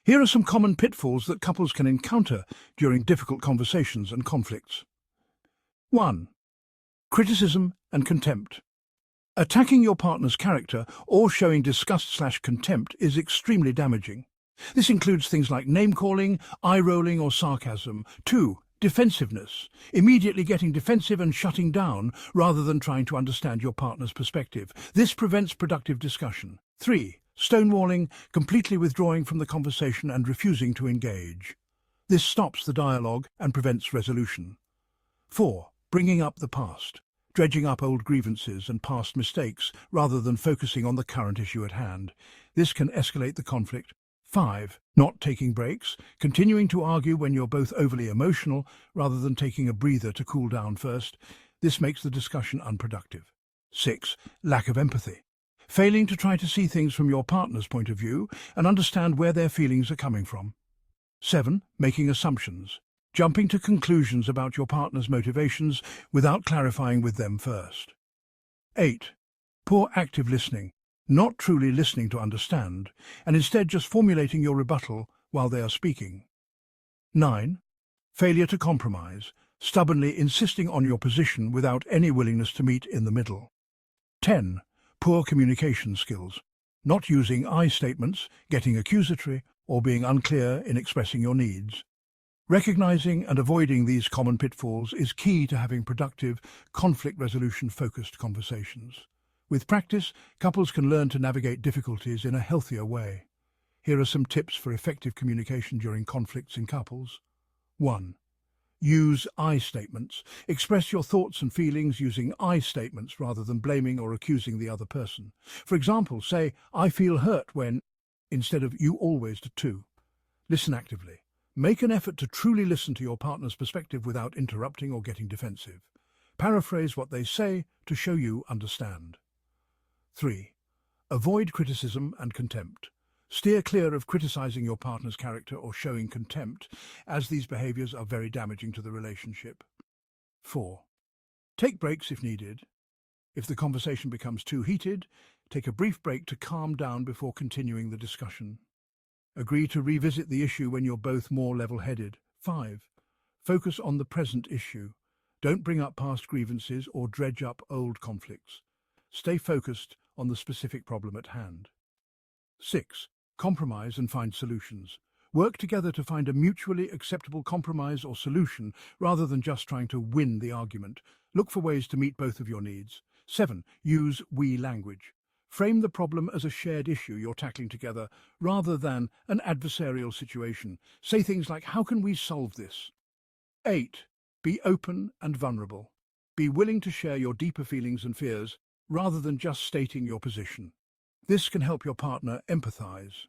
Here are some common pitfalls that couples can encounter during difficult conversations and conflicts. 1. Criticism and contempt. Attacking your partner's character or showing disgust/contempt is extremely damaging. This includes things like name-calling, eye-rolling or sarcasm. 2. Defensiveness. Immediately getting defensive and shutting down rather than trying to understand your partner's perspective. This prevents productive discussion. 3. Stonewalling, completely withdrawing from the conversation and refusing to engage. This stops the dialogue and prevents resolution. 4. Bringing up the past. Dredging up old grievances and past mistakes rather than focusing on the current issue at hand. This can escalate the conflict. 5. Not taking breaks, continuing to argue when you're both overly emotional rather than taking a breather to cool down first. This makes the discussion unproductive. 6. Lack of empathy. Failing to try to see things from your partner's point of view and understand where their feelings are coming from. 7. Making assumptions. Jumping to conclusions about your partner's motivations without clarifying with them first. 8. Poor active listening. Not truly listening to understand, and instead just formulating your rebuttal while they are speaking. 9. Failure to compromise. Stubbornly insisting on your position without any willingness to meet in the middle. 10. Poor communication skills. Not using I statements, getting accusatory, or being unclear in expressing your needs. Recognizing and avoiding these common pitfalls is key to having productive, conflict resolution-focused conversations. With practice, couples can learn to navigate difficulties in a healthier way. Here are some tips for effective communication during conflicts in couples. 1. Use I statements. Express your thoughts and feelings using I statements rather than blaming or accusing the other person. For example, say, "I feel hurt when," instead of "you always do too." Listen actively. Make an effort to truly listen to your partner's perspective without interrupting or getting defensive. Paraphrase what they say to show you understand. 3. Avoid criticism and contempt. Steer clear of criticizing your partner's character or showing contempt, as these behaviors are very damaging to the relationship. 4. Take breaks if needed. If the conversation becomes too heated, take a brief break to calm down before continuing the discussion. Agree to revisit the issue when you're both more level-headed. 5. Focus on the present issue. Don't bring up past grievances or dredge up old conflicts. Stay focused on the specific problem at hand. 6. Compromise and find solutions. Work together to find a mutually acceptable compromise or solution rather than just trying to win the argument. Look for ways to meet both of your needs. 7. Use we language. Frame the problem as a shared issue you're tackling together rather than an adversarial situation. Say things like, "How can we solve this?" 8. Be open and vulnerable. Be willing to share your deeper feelings and fears rather than just stating your position. This can help your partner empathize.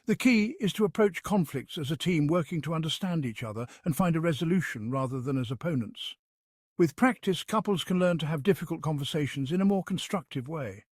The key is to approach conflicts as a team working to understand each other and find a resolution rather than as opponents. With practice, couples can learn to have difficult conversations in a more constructive way.